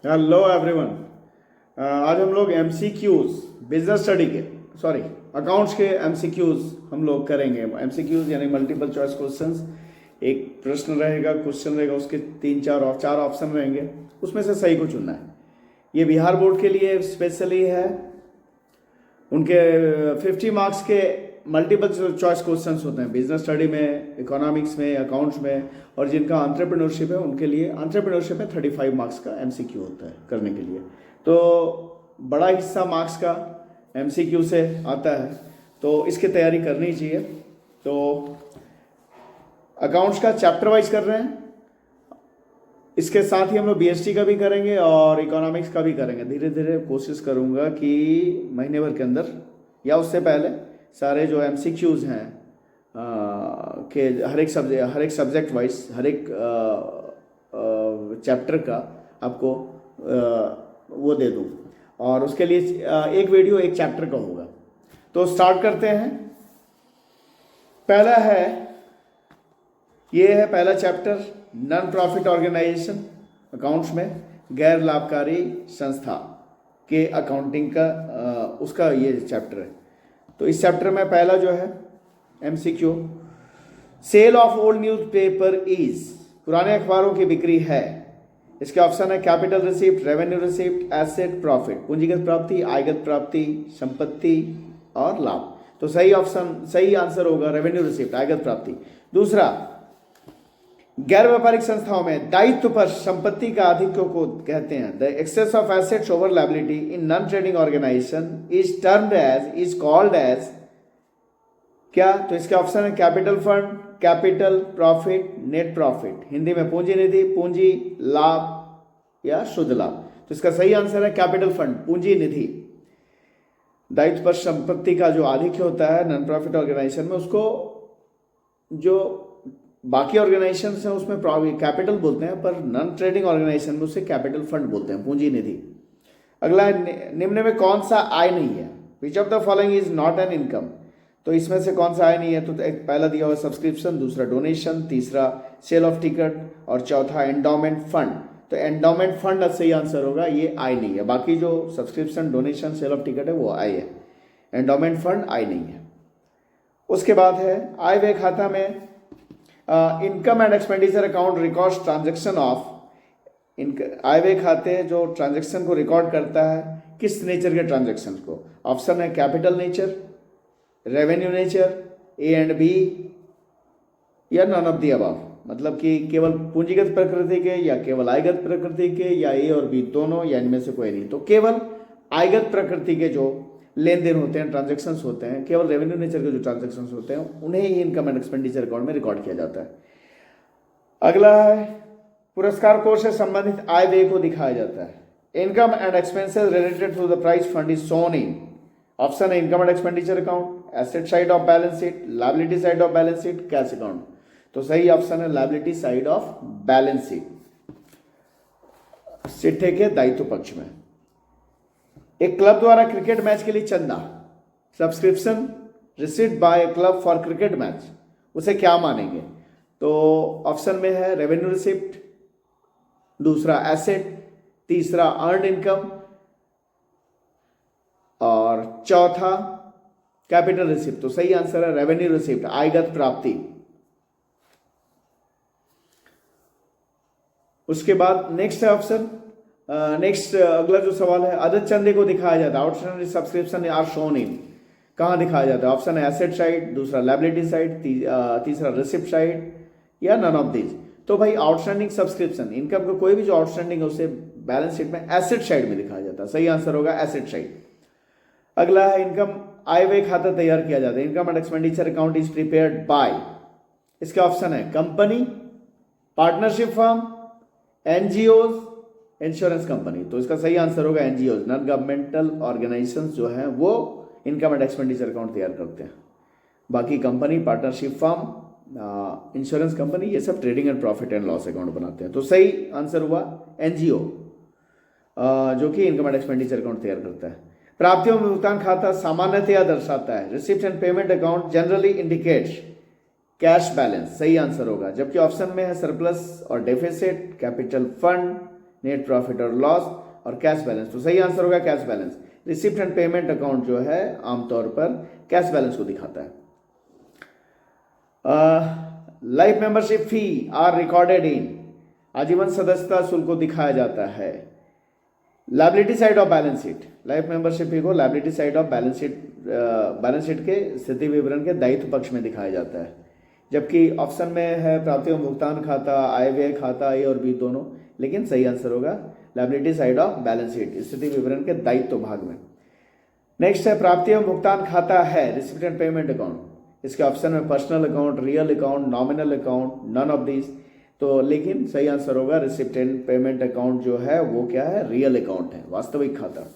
Hello everyone. आज हम लोग एमसीक्यूज बिजनेस स्टडी के अकाउंट्स के एमसीक्यूज हम लोग करेंगे। एमसीक्यूज यानी मल्टीपल चॉइस क्वेश्चंस। एक प्रश्न रहेगा, क्वेश्चन रहेगा, उसके चार ऑप्शन रहेंगे, उसमें से सही को चुनना है। ये बिहार बोर्ड के लिए स्पेशली है। उनके 50 मार्क्स के मल्टीपल चॉइस क्वेश्चंस होते हैं बिजनेस स्टडी में, इकोनॉमिक्स में, अकाउंट्स में, और जिनका एंटरप्रेन्योरशिप है उनके लिए एंटरप्रेन्योरशिप में 35 मार्क्स का एमसीक्यू होता है करने के लिए। तो बड़ा हिस्सा मार्क्स का एमसीक्यू से आता है, तो इसकी तैयारी करनी चाहिए। तो अकाउंट्स का चैप्टर वाइज कर रहे हैं, इसके साथ ही हम लोग बीएसटी का भी करेंगे और इकोनॉमिक्स का भी करेंगे। धीरे धीरे कोशिश करूंगा कि महीने भर के अंदर या उससे पहले सारे जो एमसीक्यूज हैं के हर एक सब्जेक्ट वाइज हर एक चैप्टर का आपको वो दे दूँ, और उसके लिए एक वीडियो एक चैप्टर का होगा। तो स्टार्ट करते हैं। पहला है, ये है पहला chapter, non profit organisation accounts में, गैर लाभकारी संस्था के अकाउंटिंग का उसका ये चैप्टर है। तो इस चैप्टर में पहला जो है MCQ, sale of old newspaper is, पुराने अखबारों की बिक्री है। इसके ऑप्शन है capital receipt, revenue receipt, asset profit, पूंजीगत प्राप्ति, आयगत प्राप्ति, संपत्ति और लाभ। तो सही आंसर होगा रेवेन्यू रिसिप्ट, आयगत प्राप्ति। दूसरा, गैर व्यापारिक संस्थाओं में दायित्व पर संपत्ति का आधिक्य को कहते हैं। The excess of assets over liability in non trading organisation is called as क्या? तो इसके ऑप्शन है capital fund, capital profit, net profit. Hindi में पूंजी निधि, पूंजी लाभ या शुद्ध लाभ। तो इसका सही आंसर है कैपिटल फंड, पूंजी निधि। दायित्व पर संपत्ति का जो आधिक्य होता है नॉन प्रॉफिट ऑर्गेनाइजेशन में, उसको जो बाकी ऑर्गेनाइजेशन है उसमें कैपिटल बोलते हैं, पर नॉन ट्रेडिंग ऑर्गेनाइजेशन में उसे कैपिटल फंड बोलते हैं, पूंजी निधि। अगला, निम्न में कौन सा आय नहीं है? Which of the following is not an income? तो इसमें से कौन सा आय नहीं है? तो पहला दिया हुआ सब्सक्रिप्शन, दूसरा डोनेशन, तीसरा सेल ऑफ टिकट और चौथा एंडोमेंट फंड। तो एंडोमेंट फंड सही आंसर होगा, ये आय नहीं है। बाकी जो subscription, donation, sale of ticket है वो आय है, एंडोमेंट फंड आय नहीं है। उसके बाद है आय व्यय खाता में income and expenditure account records transaction of, आय व्यय खाते जो ट्रांजैक्शन को रिकॉर्ड करता है, किस नेचर के ट्रांजैक्शन को? ऑप्शन है capital nature, revenue nature, A and B, या नॉन ऑफ द अबव। मतलब कि केवल पूंजीगत प्रकृति के या केवल आयगत प्रकृति के या ए और बी दोनों, या इनमें से कोई नहीं। तो केवल आयगत प्रकृति के जो लेन देन होते हैं, ट्रांजैक्शंस होते हैं, केवल रेवेन्यू नेचर के जो ट्रांजैक्शंस होते हैं उन्हें ही इनकम एंड एक्सपेंडिचर अकाउंट में रिकॉर्ड किया जाता है। अगला है, पुरस्कार कोष से संबंधित आय व्यय को दिखाया जाता है। Income and expenses related to the prize fund is shown in, option है income and expenditure account, asset side of balance sheet, liability side of balance sheet, cash account. तो सही ऑप्शन है liability side of balance sheet, सिट्टे के दायित्व पक्ष में। एक क्लब द्वारा क्रिकेट मैच के लिए चंदा, subscription received bye club for cricket match, उसे क्या मानेंगे? तो ऑप्शन में है रेवेन्यू रिसिप्ट, दूसरा एसेट, तीसरा अर्नड इनकम और चौथा कैपिटल रिसिप्ट। तो सही आंसर है रेवेन्यू रिसिप्ट, आयगत प्राप्ति। उसके बाद नेक्स्ट है ऑप्शन, अगला जो सवाल है, अदर चंदे को दिखाया जाता है, outstanding subscription are shown in, कहां दिखाया जाता है? ऑप्शन है एसेट साइड, दूसरा लायबिलिटी साइड, तीसरा रिसिप्ट साइड, या नन ऑफ दीज। तो भाई आउटस्टैंडिंग सब्सक्रिप्शन, इनकम का कोई भी जो आउटस्टैंडिंग है उसे बैलेंस शीट में एसेट साइड में दिखाया जाता है। सही आंसर होगा एसेट साइड। अगला है इनकम, आय व्यय खाता तैयार किया जाता है, income and expenditure account is prepared by. इसके ऑप्शन है company, partnership firm, NGOs, insurance company. तो इसका सही आंसर होगा एनजीओज, नॉन गवर्नमेंटल ऑर्गेनाइजेशंस जो हैं वो इनकम एंड एक्सपेंडिचर अकाउंट तैयार करते हैं। बाकी company, partnership firm, insurance company, ये सब trading and profit and loss account बनाते हैं। तो सही आंसर हुआ एनजीओ, जो कि इनकम एंड एक्सपेंडिचर अकाउंट तैयार करता है। प्राप्तियों में भुगतान खाता सामान्यतया दर्शाता है, receipt and payment account generally indicates cash balance, सही आंसर होगा। जबकि ऑप्शन में है सरप्लस और deficit, capital fund net profit और लॉस और कैश बैलेंस। तो सही आंसर होगा cash balance. Receipt and payment account जो है आमतौर पर कैश बैलेंस को दिखाता है। Life membership fee are recorded in, आजीवन सदस्यता शुल्क को दिखाया जाता है liability side of balance sheet. Life membership फी को liability side of balance sheet के स्थिति विवरण के दायित्व पक्ष में दिखाया जाता है, जबकि ऑप्शन में है प्राप्ति एवं भुगतान खाता, आय व्यय खाता, ए और बी दोनों, लेकिन सही आंसर होगा liability side of balance sheet, स्थिति विवरण के दायित्व भाग में। नेक्स्ट है प्राप्ति एवं भुगतान खाता है रिसिप्ट एंड पेमेंट अकाउंट। इसके ऑप्शन में personal account, real account, nominal account, none of this. तो लेकिन सही आंसर होगा रिसिप्ट एंड पेमेंट अकाउंट जो है वो क्या है, रियल अकाउंट है, वास्तविक खाता।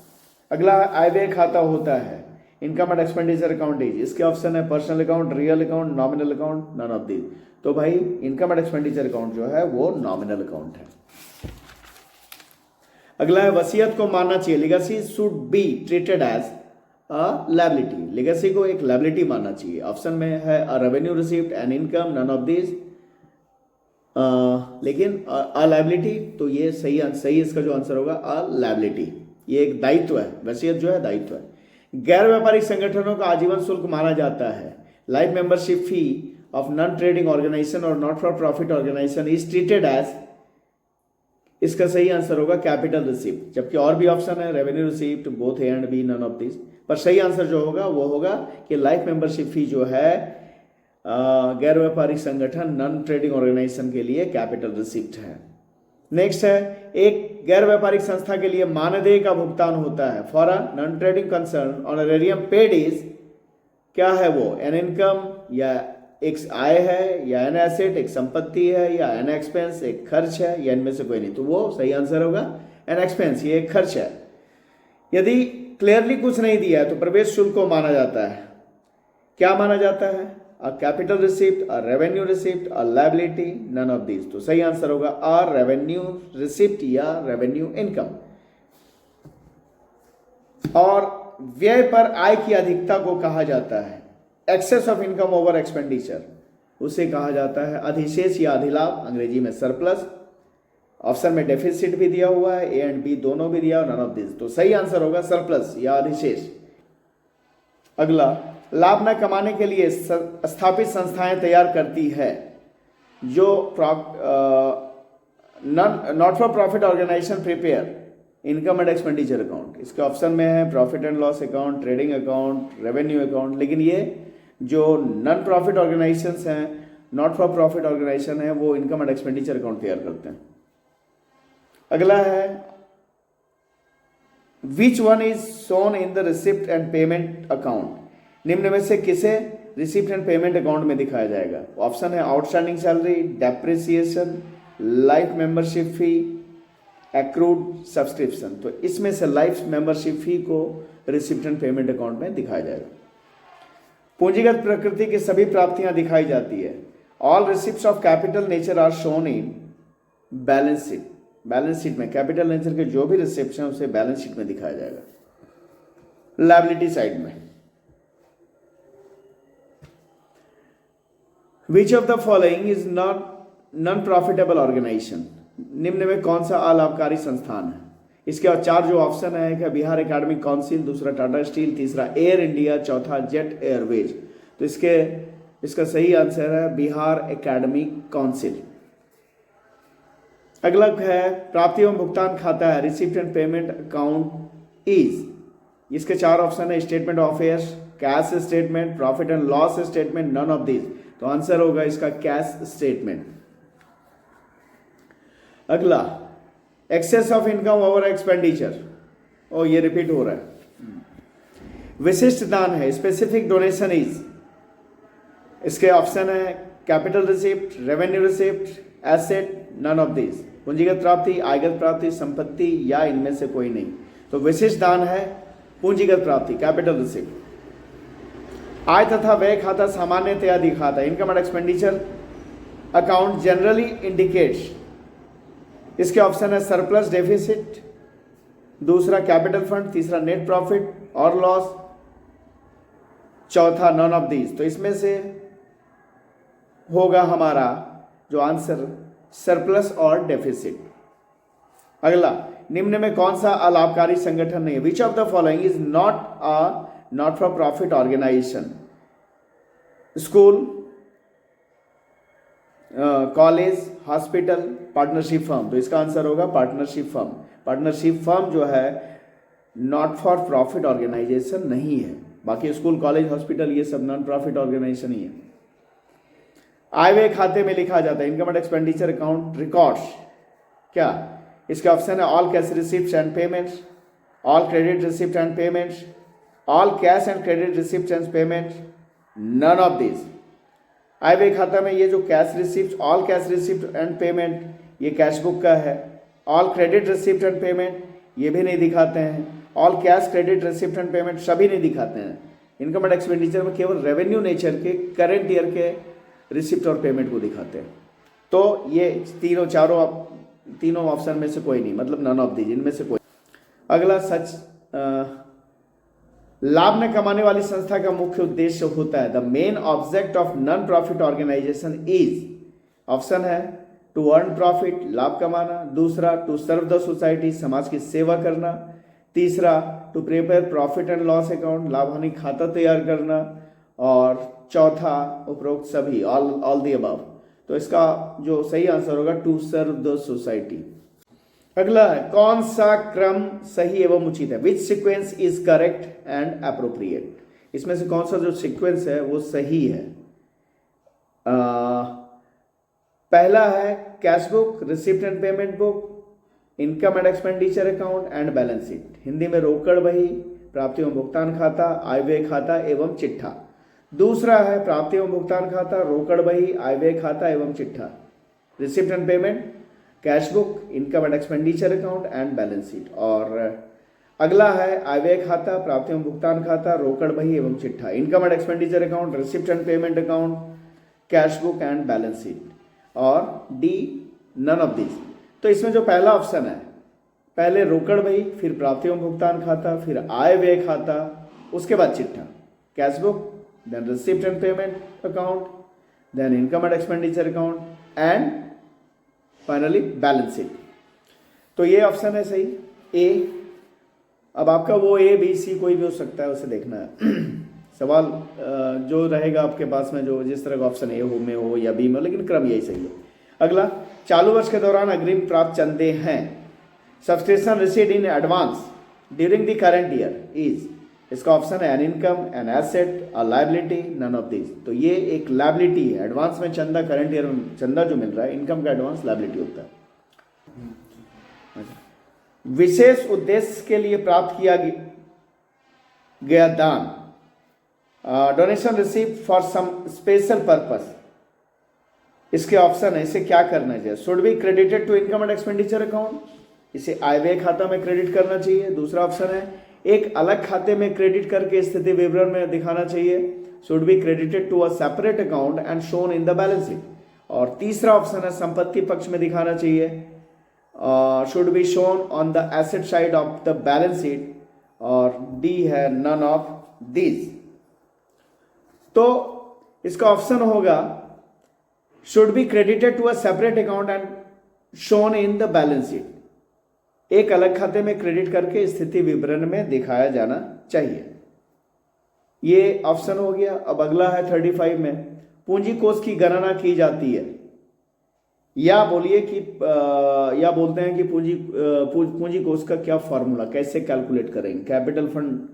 अगला आय व्यय खाता होता है income and expenditure account is. इसके ऑप्शन है personal account, real account, nominal account, none of this. तो भाई इनकम एंड एक्सपेंडिचर अकाउंट जो है वो नॉमिनल अकाउंट है। अगला है वसीयत को मानना चाहिए, legacy should be treated as a liability. Legacy को एक लायबिलिटी मानना चाहिए। ऑप्शन में है a revenue received, an income, none of this. लेकिन अ लायबिलिटी, तो ये सही इसका जो आंसर होगा अ लायबिलिटी। ये एक दायित्व है, वसीयत जो है दायित्व है। गैर व्यापारिक संगठनों का आजीवन शुल्क माना जाता है। Life membership fee of non trading organisation और not for profit organisation is treated as, इसका सही आंसर होगा कैपिटल रिसिप्ट, जबकि और भी ऑप्शन है revenue receipt, both A and B, none of this. पर सही आंसर जो होगा वो होगा कि लाइफ मेंबरशिप फी जो है गैर व्यापारिक संगठन नॉन ट्रेडिंग ऑर्गेनाइजेशन के लिए कैपिटल रिसिप्ट है। नेक्स्ट है एक गैर व्यापारिक संस्था के लिए मानदेय का भुगतान होता है for a non trading concern honorarium paid is, क्या है वो, एन इनकम या एक आय है, या एन एसेट एक संपत्ति है, या एन एक्सपेंस एक खर्च है, या इनमें से कोई नहीं। तो वो सही आंसर होगा एन एक्सपेंस, ये एक खर्च है। यदि क्लियरली कुछ नहीं दिया है तो प्रवेश शुल्क को माना जाता है, क्या माना जाता है, a capital receipt, a revenue receipt, a liability, none of this. तो सही आंसर होगा अ रेवेन्यू रिसिप्ट या रेवेन्यू इनकम। और व्यय पर आय की अधिकता को कहा जाता है excess of income over expenditure, उसे कहा जाता है अधिशेष या अधिलाभ, अंग्रेजी में सरप्लस। ऑप्शन में डेफिसिट भी दिया हुआ है, ए एंड बी दोनों भी दिया, नन ऑफ दिस। तो सही आंसर होगा सरप्लस या अधिशेष। अगला, लाभ न कमाने के लिए स्थापित संस्थाएं तैयार करती है जो not for profit organisation prepare income and expenditure account. इसके ऑप्शन में है profit and loss account, trading account, revenue account. लेकिन ये जो नॉन प्रॉफिट ऑर्गेनाइजेशंस हैं, नॉट फॉर प्रॉफिट ऑर्गेनाइजेशन है, वो इनकम एंड एक्सपेंडिचर अकाउंट तैयार करते हैं। अगला है which one is shown in the receipt and payment account. निम्न में से किसे रिसिप्ट एंड पेमेंट अकाउंट में दिखाया जाएगा। ऑप्शन है outstanding salary, depreciation, life membership फी, एक्रूड सब्सक्रिप्शन। तो इसमें से लाइफ मेंबरशिप फी को रिसिप्ट एंड पेमेंट अकाउंट में दिखाया जाएगा। पूंजीगत प्रकृति की सभी प्राप्तियां दिखाई जाती है। All receipts of capital nature are shown in balance sheet. Balance sheet में कैपिटल नेचर के जो भी रिसिप्ट्स हैं उसे बैलेंस शीट में दिखाया जाएगा। लायबिलिटी साइड में which of the following is not non profitable organisation. निम्न में कौन सा अलाभकारी संस्थान है। इसके और चार जो ऑप्शन है, एक है बिहार एकेडमिक काउंसिल, दूसरा टाटा स्टील, तीसरा एयर इंडिया, चौथा जेट एयरवेज। तो इसका सही आंसर है बिहार एकेडमिक काउंसिल। अगला है प्राप्ति एवं भुगतान खाता है receipt and payment account is. इसके चार ऑप्शन है statement of affairs, cash statement, profit and loss statement, none of this. तो आंसर होगा इसका कैश स्टेटमेंट। अगला excess of income over expenditure, ओ ये रिपीट हो रहा है। विशिष्ट दान है, स्पेसिफिक डोनेशन इज। इसके ऑप्शन है capital receipt, revenue receipt, asset, none of this. पूंजीगत प्राप्ति, आयगत प्राप्ति, संपत्ति, या इनमें से कोई नहीं। तो विशिष्ट दान है पूंजीगत प्राप्ति, कैपिटल रिसिप्ट। आय तथा व्यय खाता सामान्यतया दिखाता है। Income and expenditure account generally indicates. इसके ऑप्शन है सरप्लस, डेफिसिट, दूसरा कैपिटल फंड, तीसरा नेट प्रॉफिट और लॉस, चौथा नन ऑफ दीज। तो इसमें से होगा हमारा जो आंसर सरप्लस और डेफिसिट। अगला, निम्न में कौन सा अलाभकारी संगठन नहीं है? Which of the following is not for profit organisation? School, college, hospital, partnership firm. तो इसका आंसर होगा पार्टनरशिप फर्म। पार्टनरशिप फर्म जो है नॉट फॉर प्रॉफिट ऑर्गेनाइजेशन नहीं है। बाकी स्कूल, कॉलेज, हॉस्पिटल ये सब नॉन प्रॉफिट ऑर्गेनाइजेशन ही है। आय व्यय खाते में लिखा जाता है income and expenditure account records क्या? इसका ऑप्शन है all cash receipt and payments, all credit receipt and payments, all cash and credit receipt and payments, none of this. आय व्यय खाता में ये जो cash receipt, all cash receipt and payment, ये कैश बुक का है। All credit receipt and payment ये भी नहीं दिखाते हैं। All cash credit receipt and payment सभी नहीं दिखाते हैं। इनकम एंड एक्सपेंडिचर में केवल रेवेन्यू नेचर के करेंट ईयर के रिसिप्ट और पेमेंट को दिखाते हैं। तो ये तीनों ऑप्शन में से कोई नहीं, मतलब नन ऑफ दीज, इनमें से कोई। अगला, लाभ में कमाने वाली संस्था का मुख्य उद्देश्य होता है the main object of non profit organisation is. Option है टू अर्न प्रॉफिट, लाभ कमाना। दूसरा, टू सर्व द सोसाइटी, समाज की सेवा करना। तीसरा, to prepare profit and loss account, लाभ हानि खाता तैयार करना। और चौथा, उपरोक्त सभी, ऑल द अबव। तो इसका जो सही आंसर होगा टू सर्व द सोसाइटी। अगला है, कौन सा क्रम सही एवं उचित है? विच sequence is correct and appropriate? इसमें से कौन सा जो सीक्वेंस है वो सही है? पहला है cash book, receipt and payment book, income and expenditure account and balance sheet. Hindi में रोकड़ बही, प्राप्ति एवं भुगतान खाता, आय व्यय खाता एवं चिट्ठा। दूसरा है प्राप्ति एवं भुगतान खाता, रोकड़ बही, आय व्यय खाता एवं चिट्ठा। Receipt and payment, cash book, income and expenditure account and balance sheet. और अगला है आय व्यय खाता, प्राप्ति एवं भुगतान खाता, रोकड़ बही एवं चिट्ठा, income and expenditure account, receipt and payment account, cash book and balance sheet. और डी, नन ऑफ दिस। तो इसमें जो पहला ऑप्शन है, पहले रोकड़ बही, फिर प्राप्ति एवं भुगतान खाता, फिर आय व्यय खाता, उसके बाद चिट्ठा, cash book, then receipt and payment account, then income and expenditure account and finally balance sheet. तो ये ऑप्शन है सही, ए। अब आपका वो ए बी सी कोई भी हो सकता है, उसे देखना है। सवाल जो रहेगा आपके पास में, जो जिस तरह का ऑप्शन ए हो में हो या बी में हो, लेकिन क्रम यही सही है। अगला, चालू वर्ष के दौरान अग्रिम प्राप्त चंदे हैं। Subscription received in advance during the current year is. इसका ऑप्शन है an income, an asset, a liability, none of this. तो ये एक लायबिलिटी है। एडवांस में चंदा, करंट ईयर में चंदा जो मिल रहा है, इनकम का एडवांस लायबिलिटी होता है। विशेष उद्देश्य के लिए प्राप्त किया गया दान, donation receive for some special purpose. इसके ऑप्शन है, इसे क्या करना चाहिए? Should be credited to income and expenditure account, इसे आय व्यय खाता में क्रेडिट करना चाहिए। दूसरा ऑप्शन है, एक अलग खाते में क्रेडिट करके स्थिति विवरण में दिखाना चाहिए। Should be credited to a separate account and shown in the balance sheet. और तीसरा ऑप्शन है, संपत्ति पक्ष में दिखाना चाहिए, should be shown on the asset side of the balance sheet. और डी है नन ऑफ दिस। तो इसका ऑप्शन होगा should be credited to a separate account and shown in the balance sheet. एक अलग खाते में क्रेडिट करके स्थिति विवरण में दिखाया जाना चाहिए। ये ऑप्शन हो गया। अब अगला है 35 में, पूंजी कोष की गणना की जाती है, या बोलिए कि या बोलते हैं कि पूंजी कोष का क्या फॉर्मूला, कैसे कैलकुलेट करेंगे, कैपिटल फंड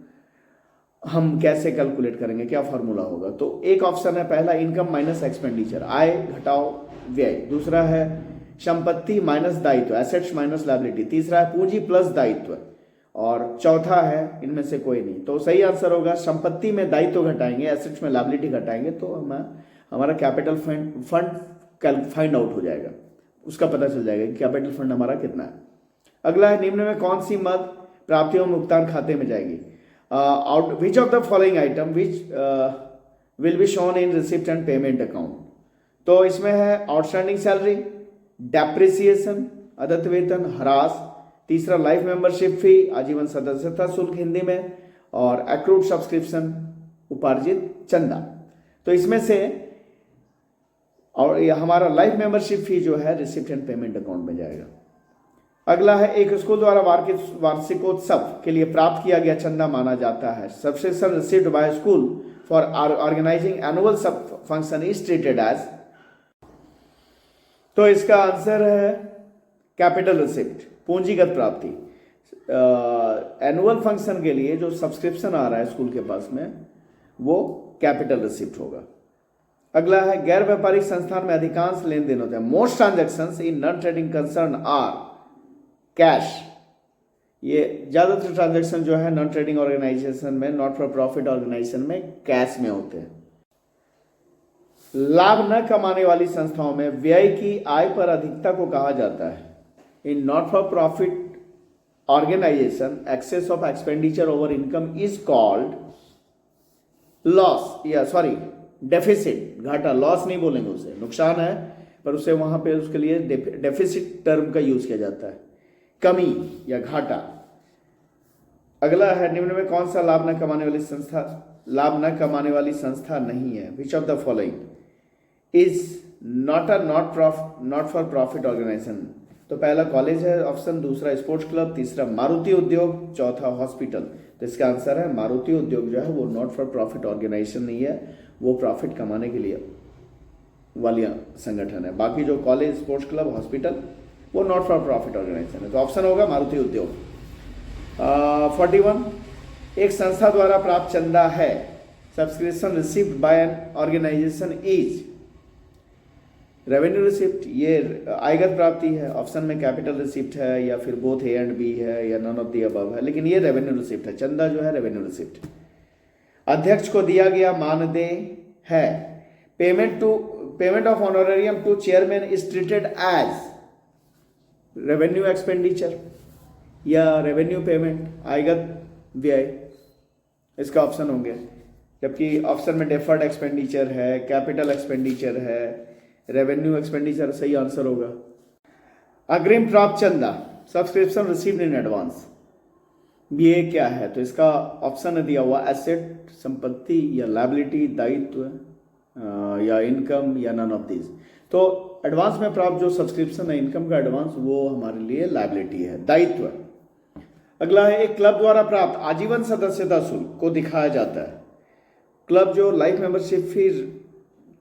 हम कैसे कैलकुलेट करेंगे, क्या फॉर्मूला होगा? तो एक ऑप्शन है पहला, इनकम माइनस एक्सपेंडिचर, आय घटाओ व्यय। दूसरा है संपत्ति माइनस दायित्व, एसेट्स माइनस लायबिलिटी। तीसरा है पूंजी प्लस दायित्व। और चौथा है इनमें से कोई नहीं। तो सही आंसर होगा संपत्ति में दायित्व घटाएंगे, एसेट्स में लायबिलिटी घटाएंगे, तो हमारा कैपिटल फंड फाइंड आउट हो जाएगा, उसका पता चल जाएगा कि कैपिटल फंड हमारा कितना है। अगला है, निम्न में कौन सी मद प्राप्ति एवं भुगतान खाते में जाएगी? विच of the following item which will be shown in receipt and payment account? तो इसमें है आउटस्टैंडिंग सैलरी, डेप्रिसिएशन, अदत्त वेतन, ह्रास। तीसरा लाइफ मेंबरशिप फी, आजीवन सदस्यता शुल्क हिंदी में। और एक्रूड सब्सक्रिप्शन, उपार्जित चंदा। तो इसमें से और ये हमारा लाइफ मेंबरशिप फी जो है रिसिप्ट एंड पेमेंट अकाउंट में जाएगा। अगला है एक स्कूल द्वारा वार्षिकोत्सव के लिए प्राप्त किया गया चंदा माना जाता है। Subscription received by school for organising annual function is treated as. तो इसका आंसर है कैपिटल रिसिप्ट, पूंजीगत प्राप्ति। एनुअल फंक्शन के लिए जो सब्सक्रिप्शन आ रहा है स्कूल के पास में वो कैपिटल रिसिप्ट होगा। अगला है गैर व्यापारिक संस्थान में अधिकांश लेन देन होते हैं। Most transactions in non trading concern are cash. ये ज्यादातर ट्रांजेक्शन जो है नॉन ट्रेडिंग ऑर्गेनाइजेशन में, नॉट फॉर प्रॉफिट ऑर्गेनाइजेशन में कैश में होते हैं। लाभ न कमाने वाली संस्थाओं में व्यय की आय पर अधिकता को कहा जाता है। In not for profit organisation excess of expenditure over income is called loss, या सॉरी डेफिसिट, घाटा। लॉस नहीं बोलेंगे उसे, नुकसान है पर उसे वहां पे उसके लिए डेफिसिट टर्म का यूज किया जाता है, कमी या घाटा। अगला है निम्न में कौन सा लाभ न कमाने वाली संस्था नहीं है। Which of the following is not for profit organisation. तो पहला कॉलेज है ऑप्शन, दूसरा स्पोर्ट्स क्लब, तीसरा मारुति उद्योग, चौथा हॉस्पिटल। तो इसका आंसर है मारुति उद्योग जो है वो नॉट फॉर प्रॉफिट ऑर्गेनाइजेशन नहीं है, वो प्रॉफिट कमाने के लिए वाली संगठन है। बाकी जो कॉलेज, स्पोर्ट्स क्लब, हॉस्पिटल वो नॉट फॉर प्रॉफिट ऑर्गेनाइजेशन है। तो ऑप्शन होगा मारुति उद्योग। 41 एक संस्था द्वारा प्राप्त चंदा है। Subscription received by an organisation is revenue receipt. ये आयगत प्राप्ति है। ऑप्शन में कैपिटल रिसिप्ट है या फिर बोथ ए एंड बी है या नन ऑफ द अबव है, लेकिन ये रेवेन्यू रिसिप्ट है। चंदा जो है रेवेन्यू रिसिप्ट। अध्यक्ष को दिया गया मानदेय है। Payment of honorarium to chairman is treated as revenue expenditure या रेवेन्यू पेमेंट, आयगत व्यय। इसका ऑप्शन होंगे, जबकि ऑप्शन में डेफर्ड एक्सपेंडिचर है, कैपिटल एक्सपेंडिचर है, रेवेन्यू एक्सपेंडिचर सही आंसर होगा। अग्रिम प्राप्त चंदा सब्सक्रिप्शन रिसीव्ड इन एडवांस, ये क्या है? तो इसका ऑप्शन दिया हुआ एसेट, संपत्ति या लायबिलिटी, दायित्व या इनकम या नन ऑफ दिस। तो एडवांस में प्राप्त जो सब्सक्रिप्शन है इनकम का एडवांस, वो हमारे लिए लायबिलिटी है, दायित्व। अगला है एक क्लब द्वारा प्राप्त आजीवन सदस्यता शुल्क को दिखाया जाता है। क्लब जो लाइफ मेंबरशिप फीस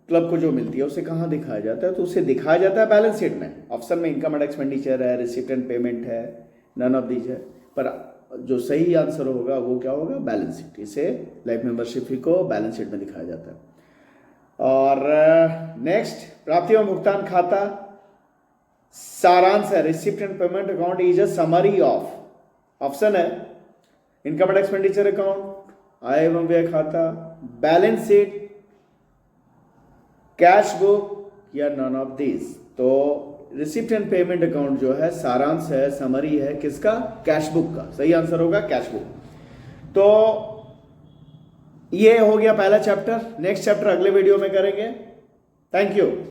क्लब को जो मिलती है उसे कहाँ दिखाया जाता है? तो उसे दिखाया जाता है बैलेंस शीट में। ऑप्शन में इनकम एंड एक्सपेंडिचर है, रिसिप्ट एंड पेमेंट है, नन ऑफ दीज है, पर जो सही आंसर होगा वो क्या होगा? Balance sheet. इसे लाइफ मेंबरशिप फी को बैलेंस शीट में दिखाया जाता है। और नेक्स्ट प्राप्ति एवं भुगतान खाता सारांश है। Receipt and payment account is a summary of. Option है इनकम एंड एक्सपेंडिचर अकाउंट, आय एवं व्यय खाता, बैलेंस शीट, कैश बुक या नन ऑफ दिस। तो रिसिप्ट एंड पेमेंट अकाउंट जो है सारांश है, समरी है किसका? कैश बुक का। सही आंसर होगा कैश बुक। तो ये हो गया पहला चैप्टर। नेक्स्ट चैप्टर अगले वीडियो में करेंगे। Thank you.